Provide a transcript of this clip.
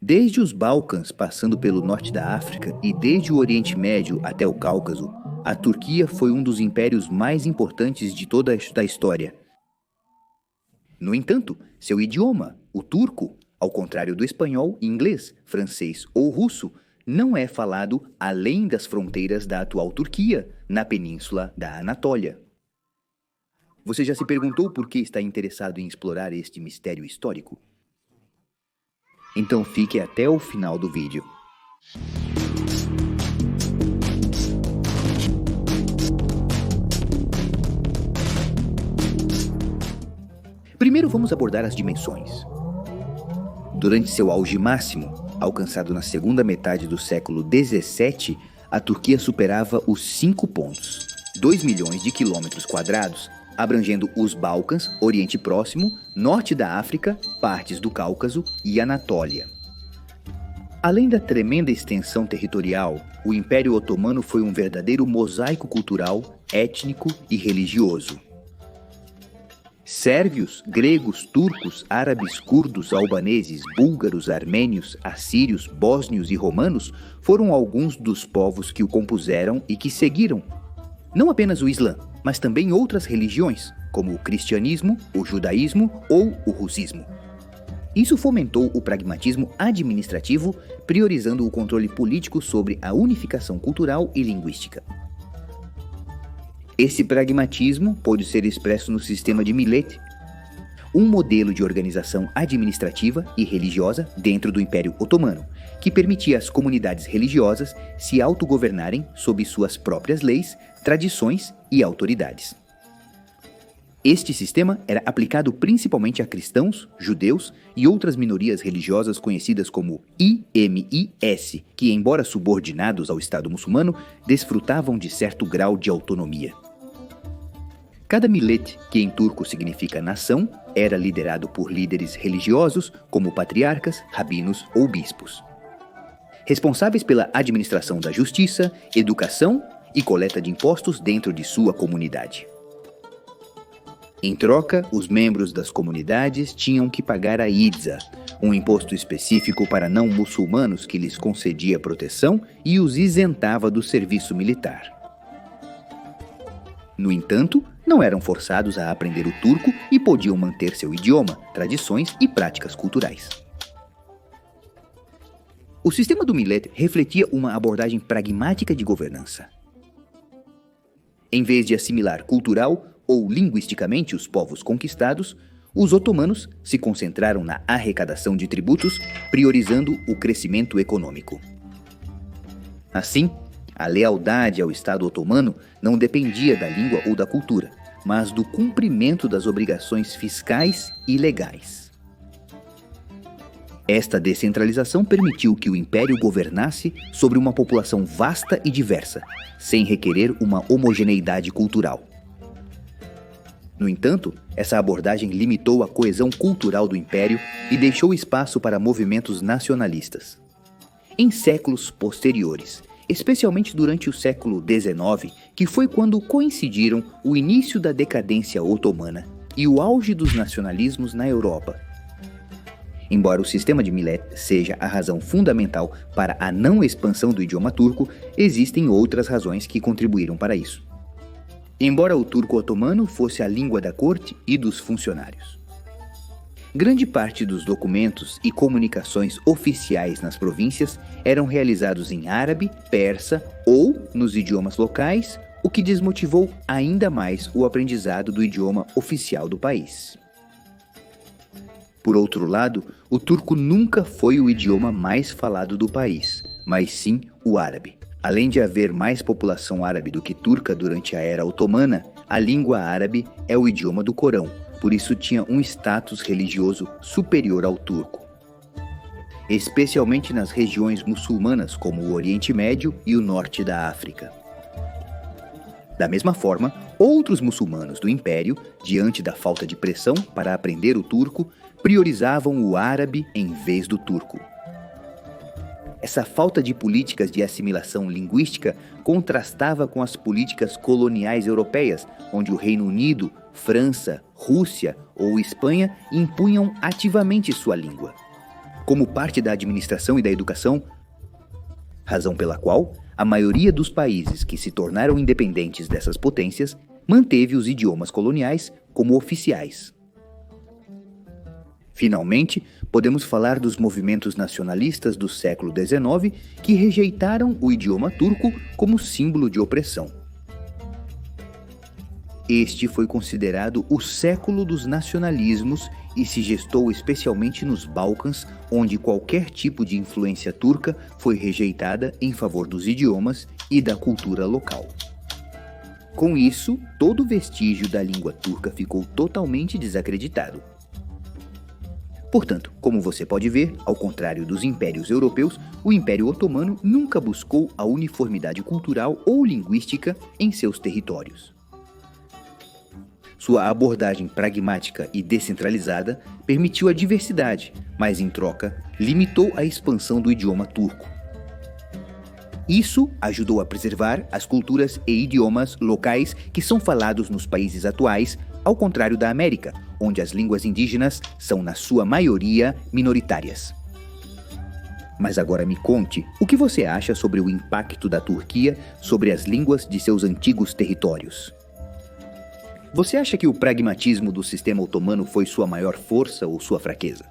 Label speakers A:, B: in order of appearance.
A: Desde os Balcãs, passando pelo norte da África e desde o Oriente Médio até o Cáucaso, a Turquia foi um dos impérios mais importantes de toda a história. No entanto, seu idioma, o turco, ao contrário do espanhol, inglês, francês ou russo, não é falado além das fronteiras da atual Turquia, na península da Anatólia. Você já se perguntou por que está interessado em explorar este mistério histórico? Então fique até o final do vídeo. Primeiro vamos abordar as dimensões. Durante seu auge máximo, alcançado na segunda metade do século XVII, a Turquia superava os 5 pontos, 2 milhões de quilômetros quadrados, abrangendo os Balcãs, Oriente Próximo, Norte da África, partes do Cáucaso e Anatólia. Além da tremenda extensão territorial, o Império Otomano foi um verdadeiro mosaico cultural, étnico e religioso. Sérvios, gregos, turcos, árabes, curdos, albaneses, búlgaros, armênios, assírios, bósnios e romanos foram alguns dos povos que o compuseram e que seguiram não apenas o Islã, mas também outras religiões, como o cristianismo, o judaísmo ou o russismo. Isso fomentou o pragmatismo administrativo, priorizando o controle político sobre a unificação cultural e linguística. Esse pragmatismo pôde ser expresso no sistema de Millet, um modelo de organização administrativa e religiosa dentro do Império Otomano, que permitia às comunidades religiosas se autogovernarem sob suas próprias leis, tradições e autoridades. Este sistema era aplicado principalmente a cristãos, judeus e outras minorias religiosas conhecidas como IMIS, que, embora subordinados ao Estado muçulmano, desfrutavam de certo grau de autonomia. Cada millet, que em turco significa nação, era liderado por líderes religiosos, como patriarcas, rabinos ou bispos, responsáveis pela administração da justiça, educação e coleta de impostos dentro de sua comunidade. Em troca, os membros das comunidades tinham que pagar a idza, um imposto específico para não-muçulmanos que lhes concedia proteção e os isentava do serviço militar. No entanto, não eram forçados a aprender o turco e podiam manter seu idioma, tradições e práticas culturais. O sistema do millet refletia uma abordagem pragmática de governança. Em vez de assimilar cultural ou linguisticamente os povos conquistados, os otomanos se concentraram na arrecadação de tributos, priorizando o crescimento econômico. Assim, a lealdade ao Estado otomano não dependia da língua ou da cultura, mas do cumprimento das obrigações fiscais e legais. Esta descentralização permitiu que o império governasse sobre uma população vasta e diversa, sem requerer uma homogeneidade cultural. No entanto, essa abordagem limitou a coesão cultural do império e deixou espaço para movimentos nacionalistas. Em séculos posteriores, especialmente durante o século XIX, que foi quando coincidiram o início da decadência otomana e o auge dos nacionalismos na Europa. Embora o sistema de Millet seja a razão fundamental para a não expansão do idioma turco, existem outras razões que contribuíram para isso. Embora o turco otomano fosse a língua da corte e dos funcionários, grande parte dos documentos e comunicações oficiais nas províncias eram realizados em árabe, persa ou nos idiomas locais, o que desmotivou ainda mais o aprendizado do idioma oficial do país. Por outro lado, o turco nunca foi o idioma mais falado do país, mas sim o árabe. Além de haver mais população árabe do que turca durante a era otomana, a língua árabe é o idioma do Corão, por isso tinha um status religioso superior ao turco, especialmente nas regiões muçulmanas como o Oriente Médio e o norte da África. Da mesma forma, outros muçulmanos do Império, diante da falta de pressão para aprender o turco, priorizavam o árabe em vez do turco. Essa falta de políticas de assimilação linguística contrastava com as políticas coloniais europeias, onde o Reino Unido, França, Rússia ou Espanha impunham ativamente sua língua. como parte da administração e da educação, razão pela qual a maioria dos países que se tornaram independentes dessas potências manteve os idiomas coloniais como oficiais. Finalmente, podemos falar dos movimentos nacionalistas do século XIX que rejeitaram o idioma turco como símbolo de opressão. Este foi considerado o século dos nacionalismos e se gestou especialmente nos Balcãs, onde qualquer tipo de influência turca foi rejeitada em favor dos idiomas e da cultura local. Com isso, todo vestígio da língua turca ficou totalmente desacreditado. Portanto, como você pode ver, ao contrário dos impérios europeus, o Império Otomano nunca buscou a uniformidade cultural ou linguística em seus territórios. Sua abordagem pragmática e descentralizada permitiu a diversidade, mas em troca, limitou a expansão do idioma turco. Isso ajudou a preservar as culturas e idiomas locais que são falados nos países atuais, ao contrário da América, onde as línguas indígenas são, na sua maioria, minoritárias. Mas agora me conte, o que você acha sobre o impacto da Turquia sobre as línguas de seus antigos territórios? Você acha que o pragmatismo do sistema otomano foi sua maior força ou sua fraqueza?